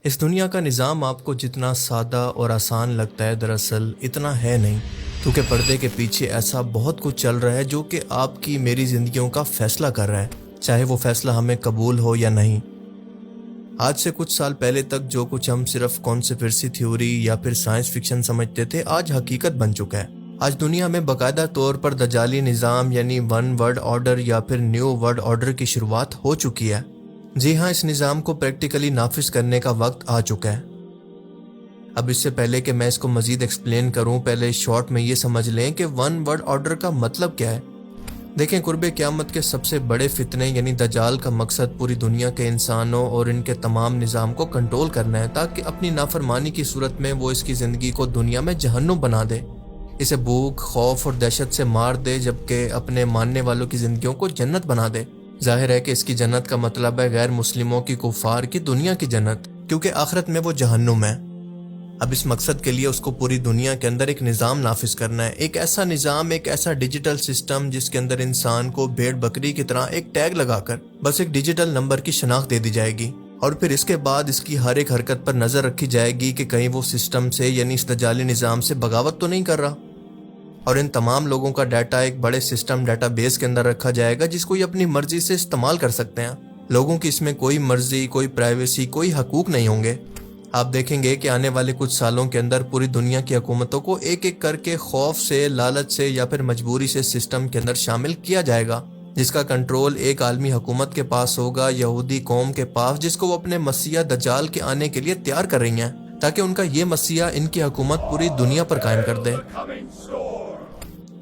اس دنیا کا نظام آپ کو جتنا سادہ اور آسان لگتا ہے دراصل اتنا ہے نہیں، کیونکہ پردے کے پیچھے ایسا بہت کچھ چل رہا ہے جو کہ آپ کی میری زندگیوں کا فیصلہ کر رہا ہے، چاہے وہ فیصلہ ہمیں قبول ہو یا نہیں۔ آج سے کچھ سال پہلے تک جو کچھ ہم صرف کانسپریسی تھیوری یا پھر سائنس فکشن سمجھتے تھے آج حقیقت بن چکا ہے۔ آج دنیا میں باقاعدہ طور پر دجالی نظام یعنی ون ورلڈ آرڈر یا پھر نیو ورلڈ آرڈر کی شروعات ہو چکی ہے۔ جی ہاں، اس نظام کو پریکٹیکلی نافذ کرنے کا وقت آ چکا ہے۔ اب اس سے پہلے کہ میں اس کو مزید ایکسپلین کروں، پہلے شارٹ میں یہ سمجھ لیں کہ ون ورلڈ آرڈر کا مطلب کیا ہے۔ دیکھیں، قرب قیامت کے سب سے بڑے فتنے یعنی دجال کا مقصد پوری دنیا کے انسانوں اور ان کے تمام نظام کو کنٹرول کرنا ہے، تاکہ اپنی نافرمانی کی صورت میں وہ اس کی زندگی کو دنیا میں جہنم بنا دے، اسے بھوک، خوف اور دہشت سے مار دے، جبکہ اپنے ماننے والوں کی زندگیوں کو جنت بنا دے۔ ظاہر ہے کہ اس کی جنت کا مطلب ہے غیر مسلموں کی، کفار کی دنیا کی جنت، کیونکہ آخرت میں وہ جہنم ہے۔ اب اس مقصد کے لیے اس کو پوری دنیا کے اندر ایک نظام نافذ کرنا ہے، ایک ایسا نظام، ایک ایسا ڈیجیٹل سسٹم جس کے اندر انسان کو بھیڑ بکری کی طرح ایک ٹیگ لگا کر بس ایک ڈیجیٹل نمبر کی شناخت دے دی جائے گی، اور پھر اس کے بعد اس کی ہر ایک حرکت پر نظر رکھی جائے گی کہ کہیں وہ سسٹم سے یعنی اس دجالی نظام سے بغاوت تو نہیں کر رہا۔ اور ان تمام لوگوں کا ڈیٹا ایک بڑے سسٹم ڈیٹا بیس کے اندر رکھا جائے گا جس کو یہ اپنی مرضی سے استعمال کر سکتے ہیں۔ لوگوں کی اس میں کوئی مرضی، کوئی پرائیویسی، کوئی حقوق نہیں ہوں گے۔ آپ دیکھیں گے کہ آنے والے کچھ سالوں کے اندر پوری دنیا کی حکومتوں کو ایک ایک کر کے خوف سے، لالچ سے یا پھر مجبوری سے سسٹم کے اندر شامل کیا جائے گا، جس کا کنٹرول ایک عالمی حکومت کے پاس ہوگا، یہودی قوم کے پاس، جس کو وہ اپنے مسیح دجال کے آنے کے لیے تیار کر رہی ہیں، تاکہ ان کا یہ مسیح ان کی حکومت پوری دنیا پر قائم کر دے۔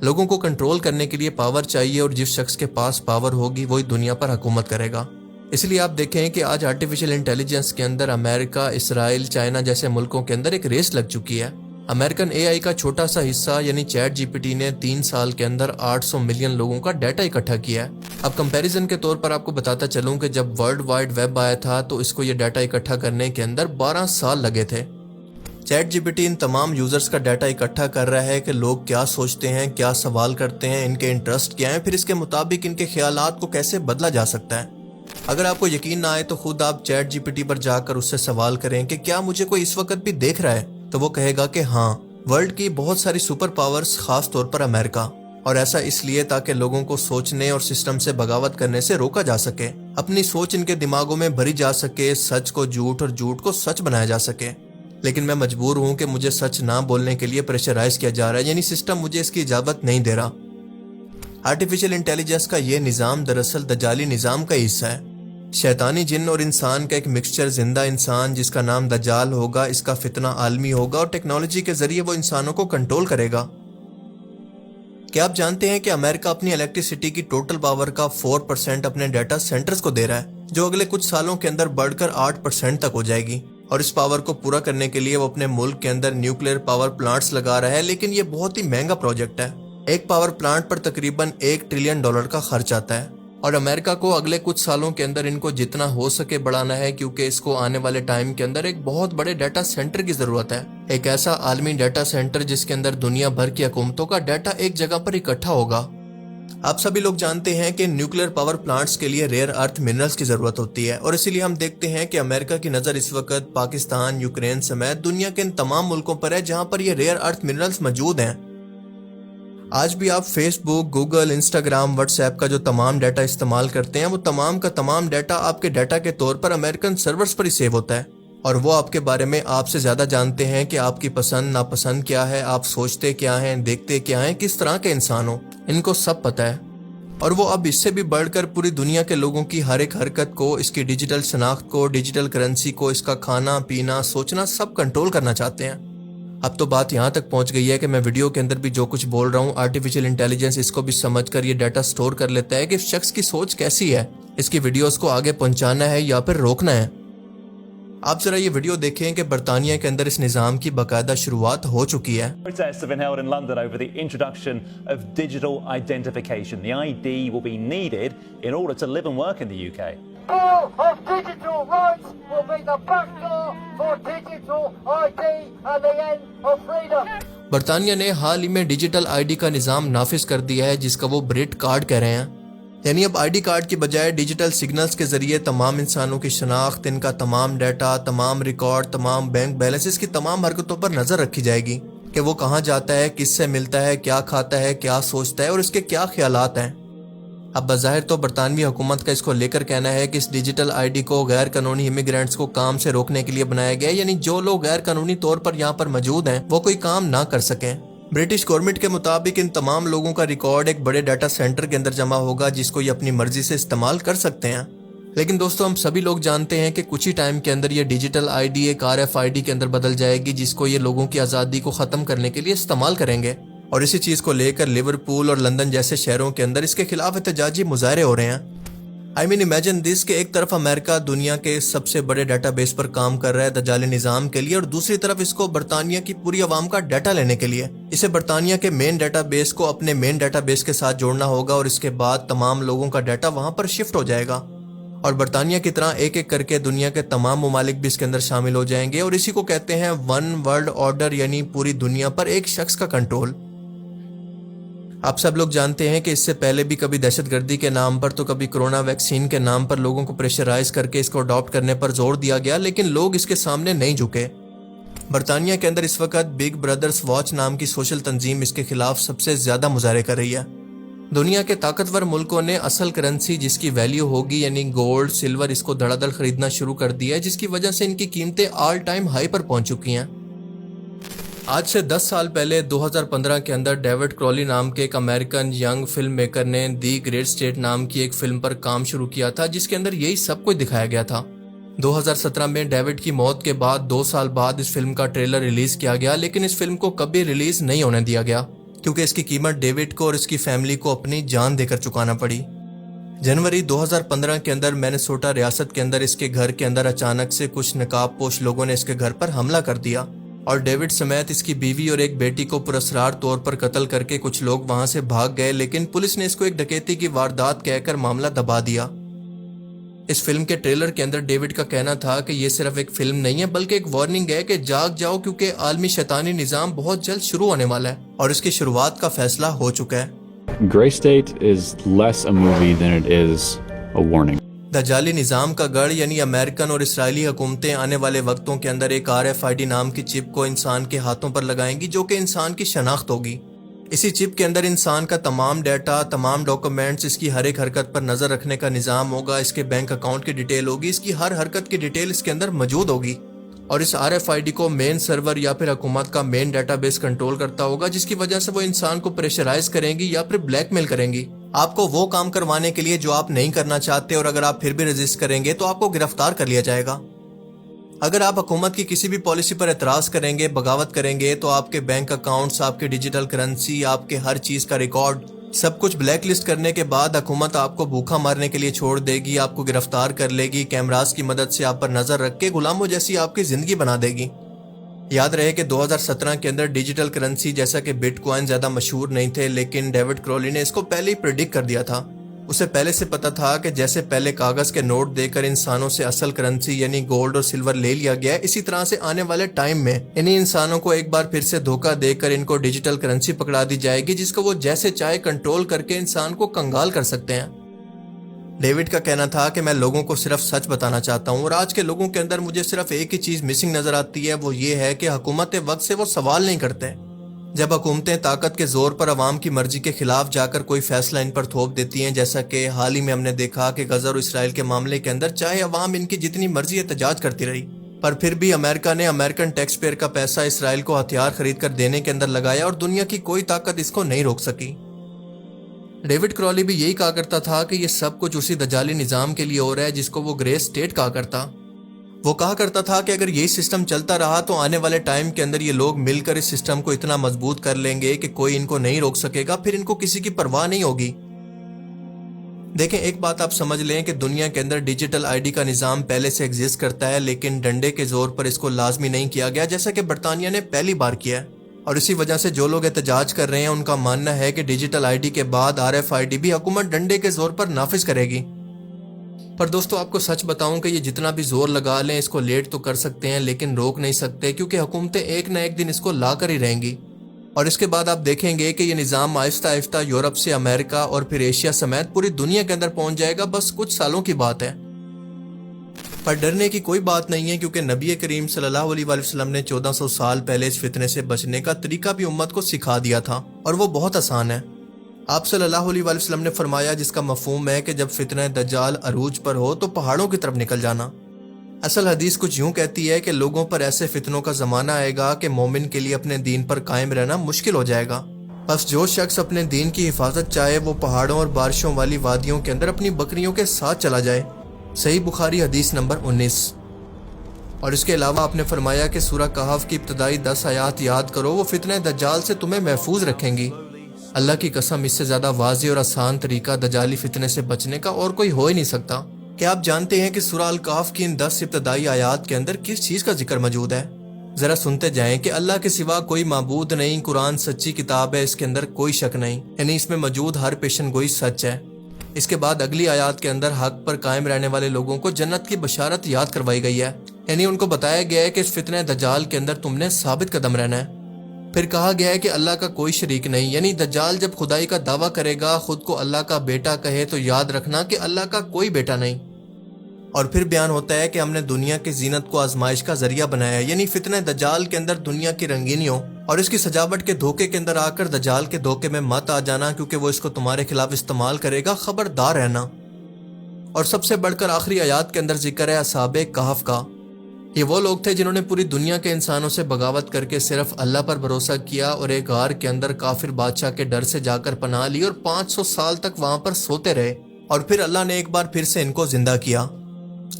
لوگوں کو کنٹرول کرنے کے لیے پاور چاہیے، اور جس شخص کے پاس پاور ہوگی وہی دنیا پر حکومت کرے گا۔ اس لیے آپ دیکھیں کہ آج آرٹیفیشل انٹیلیجنس کے اندر امریکہ، اسرائیل، چائنا جیسے ملکوں کے اندر ایک ریس لگ چکی ہے۔ امریکن اے آئی کا چھوٹا سا حصہ یعنی چیٹ جی پی ٹی نے 3 سال کے اندر 800 ملین لوگوں کا ڈیٹا اکٹھا کیا ہے۔ اب کمپیریزن کے طور پر آپ کو بتاتا چلوں کہ جب ورلڈ وائڈ ویب آیا تھا تو اس کو یہ ڈیٹا اکٹھا کرنے کے اندر 12 سال لگے تھے۔ چیٹ جی پی ٹی ان تمام یوزرز کا ڈیٹا اکٹھا کر رہا ہے کہ لوگ کیا سوچتے ہیں، کیا سوال کرتے ہیں، ان کے انٹرسٹ کیا ہیں، پھر اس کے مطابق ان کے خیالات کو کیسے بدلا جا سکتا ہے۔ اگر آپ کو یقین نہ آئے تو خود آپ چیٹ جی پی ٹی پر جا کر اس سے سوال کریں کہ کیا مجھے کوئی اس وقت بھی دیکھ رہا ہے، تو وہ کہے گا کہ ہاں۔ ورلڈ کی بہت ساری سپر پاورز، خاص طور پر امریکہ، اور ایسا اس لیے تاکہ لوگوں کو سوچنے اور سسٹم سے بغاوت کرنے سے روکا جا سکے، اپنی سوچ ان کے دماغوں میں بھری جا سکے، سچ کو جھوٹ اور جھوٹ کو سچ بنایا جا سکے۔ لیکن میں مجبور ہوں کہ مجھے سچ نہ بولنے کے لیے پریشرائز کیا جا رہا ہے، یعنی سسٹم مجھے اس کی اجازت نہیں دے رہا۔ آرٹیفیشل انٹیلیجنس کا یہ نظام دراصل دجالی نظام کا حصہ ہے۔ شیطانی جن اور انسان کا ایک مکسچر زندہ انسان جس کا نام دجال ہوگا، اس کا فتنہ عالمی ہوگا اور ٹیکنالوجی کے ذریعے وہ انسانوں کو کنٹرول کرے گا۔ کیا آپ جانتے ہیں کہ امریکہ اپنی الیکٹریسٹی کی ٹوٹل پاور کا 4% اپنے ڈیٹا سینٹرز کو دے رہا ہے، جو اگلے کچھ سالوں کے اندر بڑھ کر 8% تک ہو جائے گی، اور اس پاور کو پورا کرنے کے لیے وہ اپنے ملک کے اندر نیوکلیر پاور پلانٹس لگا رہا ہے، لیکن یہ بہت ہی مہنگا پروجیکٹ ہے۔ ایک پاور پلانٹ پر تقریباً $1 ٹریلین کا خرچ آتا ہے، اور امریکہ کو اگلے کچھ سالوں کے اندر ان کو جتنا ہو سکے بڑھانا ہے، کیونکہ اس کو آنے والے ٹائم کے اندر ایک بہت بڑے ڈیٹا سینٹر کی ضرورت ہے، ایک ایسا عالمی ڈیٹا سینٹر جس کے اندر دنیا بھر کی حکومتوں کا ڈیٹا ایک جگہ پر اکٹھا ہوگا۔ آپ سبھی لوگ جانتے ہیں کہ نیوکلیر پاور پلانٹس کے لیے ریئر ارتھ منرلز کی ضرورت ہوتی ہے، اور اسی لیے ہم دیکھتے ہیں کہ امریکہ کی نظر اس وقت پاکستان، یوکرین سمیت دنیا کے ان تمام ملکوں پر ہے جہاں پر یہ ریئر ارتھ منرلز موجود ہیں۔ آج بھی آپ فیس بک، گوگل، انسٹاگرام، واٹس ایپ کا جو تمام ڈیٹا استعمال کرتے ہیں، وہ تمام کا تمام ڈیٹا آپ کے ڈیٹا کے طور پر امریکن سرورز پر ہی سیو ہوتا ہے، اور وہ آپ کے بارے میں آپ سے زیادہ جانتے ہیں کہ آپ کی پسند ناپسند کیا ہے، آپ سوچتے کیا ہیں، دیکھتے کیا ہیں، کس طرح کے انسان ہو، ان کو سب پتہ ہے۔ اور وہ اب اس سے بھی بڑھ کر پوری دنیا کے لوگوں کی ہر ایک حرکت کو، اس کی ڈیجیٹل شناخت کو، ڈیجیٹل کرنسی کو، اس کا کھانا پینا، سوچنا سب کنٹرول کرنا چاہتے ہیں۔ اب تو بات یہاں تک پہنچ گئی ہے کہ میں ویڈیو کے اندر بھی جو کچھ بول رہا ہوں، آرٹیفیشل انٹیلیجنس اس کو بھی سمجھ کر یہ ڈیٹا سٹور کر لیتا ہے کہ اس شخص کی سوچ کیسی ہے، اس کی ویڈیوز کو آگے پہنچانا ہے یا پھر روکنا ہے۔ آپ ذرا یہ ویڈیو دیکھیں کہ برطانیہ کے اندر اس نظام کی باقاعدہ شروعات ہو چکی ہے۔ Protests have been held in London over the introduction of digital identification. The ID will be needed in order to live and work in the UK. Bill of digital rights will be the back door for digital ID and the end of freedom. برطانیہ نے حال ہی میں digital I D کا نظام نافذ کر دیا ہے جس کا وہ بریٹ کارڈ کہہ رہے ہیں۔ یعنی اب آئی ڈی کارڈ کی بجائے ڈیجیٹل سگنلز کے ذریعے تمام انسانوں کی شناخت، ان کا تمام ڈیٹا، تمام ریکارڈ، تمام بینک بیلنسز کی تمام حرکتوں پر نظر رکھی جائے گی کہ وہ کہاں جاتا ہے، کس سے ملتا ہے، کیا کھاتا ہے، کیا سوچتا ہے اور اس کے کیا خیالات ہیں۔ اب بظاہر تو برطانوی حکومت کا اس کو لے کر کہنا ہے کہ اس ڈیجیٹل آئی ڈی کو غیر قانونی امیگرینٹس کو کام سے روکنے کے لیے بنایا گیا ہے، یعنی جو لوگ غیر قانونی طور پر یہاں پر موجود ہیں وہ کوئی کام نہ کر سکیں۔ برٹش گورنمنٹ کے مطابق ان تمام لوگوں کا ریکارڈ ایک بڑے ڈیٹا سینٹر کے اندر جمع ہوگا جس کو یہ اپنی مرضی سے استعمال کر سکتے ہیں۔ لیکن دوستو، ہم سبھی لوگ جانتے ہیں کہ کچھ ہی ٹائم کے اندر یہ ڈیجیٹل آئی ڈی ایک RFID کے اندر بدل جائے گی جس کو یہ لوگوں کی آزادی کو ختم کرنے کے لیے استعمال کریں گے، اور اسی چیز کو لے کر لیورپول اور لندن جیسے شہروں کے اندر اس کے خلاف احتجاجی مظاہرے ہو رہے ہیں۔ امیجن دس کہ ایک طرف امریکہ دنیا کے سب سے بڑے ڈیٹا بیس پر کام کر رہا ہے دجالی نظام کے لیے، اور دوسری طرف اس کو برطانیہ کی پوری عوام کا ڈیٹا لینے کے لیے اسے برطانیہ کے مین ڈیٹا بیس کو اپنے مین ڈیٹا بیس کے ساتھ جوڑنا ہوگا، اور اس کے بعد تمام لوگوں کا ڈیٹا وہاں پر شفٹ ہو جائے گا، اور برطانیہ کی طرح ایک ایک کر کے دنیا کے تمام ممالک بھی اس کے اندر شامل ہو جائیں گے، اور اسی کو کہتے ہیں ون ورلڈ آرڈر، یعنی پوری دنیا پر ایک شخص کا کنٹرول۔ آپ سب لوگ جانتے ہیں کہ اس سے پہلے بھی کبھی دہشت گردی کے نام پر تو کبھی کرونا ویکسین کے نام پر لوگوں کو پریشرائز کر کے اس کو اڈاپٹ کرنے پر زور دیا گیا، لیکن لوگ اس کے سامنے نہیں جھکے۔ برطانیہ کے اندر اس وقت بگ بردرز واچ نام کی سوشل تنظیم اس کے خلاف سب سے زیادہ مظاہرے کر رہی ہے۔ دنیا کے طاقتور ملکوں نے اصل کرنسی جس کی ویلیو ہوگی یعنی گولڈ، سلور، اس کو دھڑا دھڑ خریدنا شروع کر دیا ہے، جس کی وجہ سے ان کی قیمتیں آل ٹائم ہائی پر پہنچ چکی ہیں۔ آج سے 10 سال پہلے 2015 کے اندر ڈیوڈ کرالی نام کے ایک امریکن ینگ فلم میکر نے دی گریٹ اسٹیٹ نام کی ایک فلم پر کام شروع کیا تھا جس کے اندر یہی سب کچھ دکھایا گیا تھا۔ 2017 میں ڈیوڈ کی موت کے بعد 2 سال بعد اس فلم کا ٹریلر ریلیز کیا گیا، لیکن اس فلم کو کبھی ریلیز نہیں ہونے دیا گیا کیونکہ اس کی قیمت ڈیوڈ کو اور اس کی فیملی کو اپنی جان دے کر چکانا پڑی۔ جنوری 2015 کے اندر مینیسوٹا ریاست کے اندر اس کے گھر کے اندر اچانک سے کچھ نقاب پوش لوگوں نے اس کے گھر پر حملہ کر دیا، اور ڈیوڈ سمیت اس کی بیوی اور ایک بیٹی کو پراسرار طور پر قتل کر کے کچھ لوگ وہاں سے بھاگ گئے، لیکن پولیس نے اس کو ایک ڈکیتی کی واردات کہہ کر معاملہ دبا دیا۔ اس فلم کے ٹریلر کے اندر ڈیوڈ کا کہنا تھا کہ یہ صرف ایک فلم نہیں ہے بلکہ ایک وارننگ ہے کہ جاگ جاؤ کیونکہ عالمی شیطانی نظام بہت جلد شروع ہونے والا ہے، اور اس کی شروعات کا فیصلہ ہو چکا ہے۔ Grey State is less a movie than it is a warning. دجالی نظام کا گڑھ یعنی امریکن اور اسرائیلی حکومتیں آنے والے وقتوں کے اندر ایک RFID نام کی چپ کو انسان کے ہاتھوں پر لگائیں گی جو کہ انسان کی شناخت ہوگی۔ اسی چپ کے اندر انسان کا تمام ڈیٹا، تمام ڈاکومنٹس، اس کی ہر ایک حرکت پر نظر رکھنے کا نظام ہوگا، اس کے بینک اکاؤنٹ کی ڈیٹیل ہوگی، اس کی ہر حرکت کی ڈیٹیل اس کے اندر موجود ہوگی، اور اس RFID کو مین سرور یا پھر حکومت کا مین ڈیٹا بیس کنٹرول کرتا ہوگا، جس کی وجہ سے وہ انسان کو پریشرائز کریں گی یا پھر بلیک میل کریں گی آپ کو وہ کام کروانے کے لیے جو آپ نہیں کرنا چاہتے، اور اگر آپ پھر بھی رجسٹ کریں گے تو آپ کو گرفتار کر لیا جائے گا۔ اگر آپ حکومت کی کسی بھی پالیسی پر اعتراض کریں گے، بغاوت کریں گے، تو آپ کے بینک اکاؤنٹس، آپ کے ڈیجیٹل کرنسی، آپ کے ہر چیز کا ریکارڈ، سب کچھ بلیک لسٹ کرنے کے بعد حکومت آپ کو بھوکا مارنے کے لیے چھوڑ دے گی، آپ کو گرفتار کر لے گی، کیمراز کی مدد سے آپ پر نظر رکھ کے غلاموں جیسی آپ کی زندگی بنا دے گی۔ یاد رہے کہ 2017 کے اندر ڈیجیٹل کرنسی جیسا کہ بٹ کوائن زیادہ مشہور نہیں تھے، لیکن ڈیوڈ کرالی نے اس کو پہلے ہی پریڈکٹ کر دیا تھا۔ اسے پہلے سے پتا تھا کہ جیسے پہلے کاغذ کے نوٹ دے کر انسانوں سے اصل کرنسی یعنی گولڈ اور سلور لے لیا گیا ہے، اسی طرح سے آنے والے ٹائم میں انہی انسانوں کو ایک بار پھر سے دھوکہ دے کر ان کو ڈیجیٹل کرنسی پکڑا دی جائے گی جس کو وہ جیسے چاہے کنٹرول کر کے انسان کو کنگال کر سکتے ہیں۔ ڈیوڈ کا کہنا تھا کہ میں لوگوں کو صرف سچ بتانا چاہتا ہوں، اور آج کے لوگوں کے اندر مجھے صرف ایک ہی چیز مسنگ نظر آتی ہے، وہ یہ ہے کہ حکومت وقت سے وہ سوال نہیں کرتے۔ جب حکومتیں طاقت کے زور پر عوام کی مرضی کے خلاف جا کر کوئی فیصلہ ان پر تھوپ دیتی ہیں، جیسا کہ حال ہی میں ہم نے دیکھا کہ غزہ اور اسرائیل کے معاملے کے اندر چاہے عوام ان کی جتنی مرضی احتجاج کرتی رہی، پر پھر بھی امریکہ نے امریکن ٹیکس پیئر کا پیسہ اسرائیل کو ہتھیار خرید کر دینے کے اندر لگایا، اور دنیا کی کوئی طاقت اس کو نہیں روک سکی۔ ڈیوڈ کرالی بھی یہی کہا کرتا تھا کہ یہ سب کچھ اسی دجالی نظام کے لیے ہو رہا ہے جس کو وہ گرے اسٹیٹ کہا کرتا۔ وہ کہا کرتا تھا کہ اگر یہی سسٹم چلتا رہا تو آنے والے ٹائم کے اندر یہ لوگ مل کر اس سسٹم کو اتنا مضبوط کر لیں گے کہ کوئی ان کو نہیں روک سکے گا، پھر ان کو کسی کی پرواہ نہیں ہوگی۔ دیکھیں، ایک بات آپ سمجھ لیں کہ دنیا کے اندر ڈیجیٹل ID کا نظام پہلے سے ایگزسٹ کرتا ہے، لیکن ڈنڈے کے زور پر اس کو لازمی نہیں کیا گیا جیسا کہ برطانیہ نے پہلی بار کیا ہے، اور اسی وجہ سے جو لوگ احتجاج کر رہے ہیں ان کا ماننا ہے کہ ڈیجیٹل ID کے بعد RFID بھی حکومت ڈنڈے کے زور پر نافذ کرے گی۔ پر دوستو، آپ کو سچ بتاؤں کہ یہ جتنا بھی زور لگا لیں اس کو لیٹ تو کر سکتے ہیں لیکن روک نہیں سکتے، کیونکہ حکومتیں ایک نہ ایک دن اس کو لا کر ہی رہیں گی۔ اور اس کے بعد آپ دیکھیں گے کہ یہ نظام آہستہ آہستہ یورپ سے امریکہ اور پھر ایشیا سمیت پوری دنیا کے اندر پہنچ جائے گا، بس کچھ سالوں کی بات ہے۔ پر ڈرنے کی کوئی بات نہیں ہے، کیونکہ نبی کریم صلی اللہ علیہ وآلہ وسلم نے 1400 سال پہلے اس فتنے سے بچنے کا طریقہ بھی امت کو سکھا دیا تھا، اور وہ بہت آسان ہے۔ آپ صلی اللہ علیہ وآلہ وسلم نے فرمایا، جس کا مفہوم ہے کہ جب فتنہ دجال عروج پر ہو تو پہاڑوں کی طرف نکل جانا۔ اصل حدیث کچھ یوں کہتی ہے کہ لوگوں پر ایسے فتنوں کا زمانہ آئے گا کہ مومن کے لیے اپنے دین پر قائم رہنا مشکل ہو جائے گا۔ بس جو شخص اپنے دین کی حفاظت چاہے وہ پہاڑوں اور بارشوں والی وادیوں کے اندر اپنی بکریوں کے ساتھ چلا جائے۔ صحیح بخاری حدیث نمبر 19۔ اور اس کے علاوہ آپ نے فرمایا کہ سورہ کہف کی ابتدائی 10 آیات یاد کرو، وہ فتنہ دجال سے تمہیں محفوظ رکھیں گی۔ اللہ کی قسم، اس سے زیادہ واضح اور آسان طریقہ دجالی فتنے سے بچنے کا اور کوئی ہو ہی نہیں سکتا۔ کیا آپ جانتے ہیں کہ سورہ الکہف کی ان 10 ابتدائی آیات کے اندر کس چیز کا ذکر موجود ہے؟ ذرا سنتے جائیں کہ اللہ کے سوا کوئی معبود نہیں، قرآن سچی کتاب ہے، اس کے اندر کوئی شک نہیں، یعنی اس میں موجود ہر پیشن گوئی سچ ہے۔ اس کے بعد اگلی آیات کے اندر حق پر قائم رہنے والے لوگوں کو جنت کی بشارت یاد کروائی گئی ہے، یعنی ان کو بتایا گیا ہے کہ اس فتنہ دجال کے اندر تم نے ثابت قدم رہنا ہے۔ پھر کہا گیا ہے کہ اللہ کا کوئی شریک نہیں، یعنی دجال جب خدائی کا دعویٰ کرے گا، خود کو اللہ کا بیٹا کہے تو یاد رکھنا کہ اللہ کا کوئی بیٹا نہیں۔ اور پھر بیان ہوتا ہے کہ ہم نے دنیا کی زینت کو آزمائش کا ذریعہ بنایا ہے، یعنی فتنہ دجال کے اندر دنیا کی رنگینیوں اور اس کی سجاوٹ کے دھوکے کے اندر آ کر دجال کے دھوکے میں مت آ جانا، کیونکہ وہ اس کو تمہارے خلاف استعمال کرے گا، خبردار رہنا۔ اور سب سے بڑھ کر آخری آیات کے اندر ذکر ہے اصحاب کہف کا۔ یہ وہ لوگ تھے جنہوں نے پوری دنیا کے انسانوں سے بغاوت کر کے صرف اللہ پر بھروسہ کیا اور ایک غار کے اندر کافر بادشاہ کے ڈر سے جا کر پناہ لی اور 500 سال تک وہاں پر سوتے رہے، اور پھر اللہ نے ایک بار پھر سے ان کو زندہ کیا۔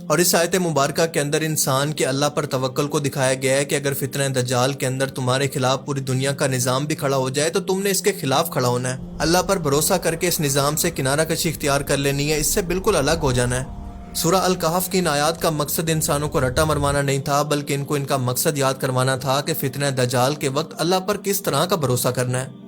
اور اس آیت مبارکہ کے اندر انسان کے اللہ پر توکل کو دکھایا گیا ہے کہ اگر فتنہ دجال کے اندر تمہارے خلاف پوری دنیا کا نظام بھی کھڑا ہو جائے تو تم نے اس کے خلاف کھڑا ہونا ہے، اللہ پر بھروسہ کر کے اس نظام سے کنارہ کشی اختیار کر لینی ہے، اس سے بالکل الگ ہو جانا ہے۔ سورہ الکہف کی ان آیات کا مقصد انسانوں کو رٹا مروانا نہیں تھا، بلکہ ان کو ان کا مقصد یاد کروانا تھا کہ فتنہ دجال کے وقت اللہ پر کس طرح کا بھروسہ کرنا ہے۔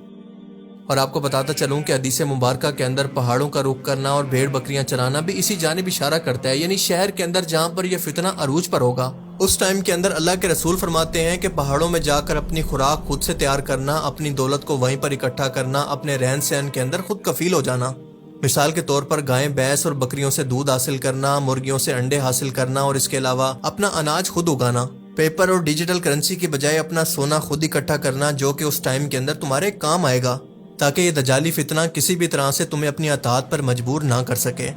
اور آپ کو بتاتا چلوں کہ حدیث مبارکہ کے اندر پہاڑوں کا رخ کرنا اور بھیڑ بکریاں چرانا بھی اسی جانب اشارہ کرتا ہے، یعنی شہر کے اندر جہاں پر یہ فتنہ عروج پر ہوگا اس ٹائم کے اندر اللہ کے رسول فرماتے ہیں کہ پہاڑوں میں جا کر اپنی خوراک خود سے تیار کرنا، اپنی دولت کو وہیں پر اکٹھا کرنا، اپنے رہن سہن کے اندر خود کفیل ہو جانا۔ مثال کے طور پر گائیں بھینس اور بکریوں سے دودھ حاصل کرنا، مرغیوں سے انڈے حاصل کرنا، اور اس کے علاوہ اپنا اناج خود اگانا، پیپر اور ڈیجیٹل کرنسی کی بجائے اپنا سونا خود اکٹھا کرنا، جو کہ اس ٹائم کے اندر تمہارے کام آئے گا، تاکہ یہ دجالی فتنہ کسی بھی طرح سے تمہیں اپنی اطاعت پر مجبور نہ کر سکے۔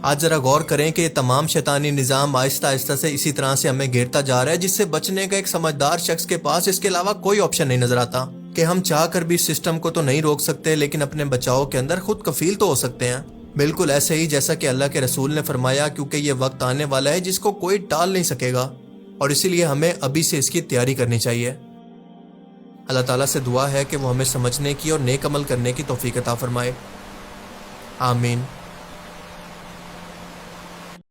آج ذرا غور کریں کہ یہ تمام شیطانی نظام آہستہ آہستہ سے اسی طرح سے ہمیں گھیرتا جا رہا ہے، جس سے بچنے کا ایک سمجھدار شخص کے پاس اس کے علاوہ کوئی آپشن نہیں نظر آتا کہ ہم چاہ کر بھی اس سسٹم کو تو نہیں روک سکتے، لیکن اپنے بچاؤ کے اندر خود کفیل تو ہو سکتے ہیں۔ بالکل ایسے ہی جیسا کہ اللہ کے رسول نے فرمایا، کیونکہ یہ وقت آنے والا ہے جس کو کوئی ٹال نہیں سکے گا، اور اسی لیے ہمیں ابھی سے اس کی تیاری کرنی چاہیے۔ اللہ تعالیٰ سے دعا ہے کہ وہ ہمیں سمجھنے کی اور نیک عمل کرنے کی توفیق عطا فرمائے۔ آمین۔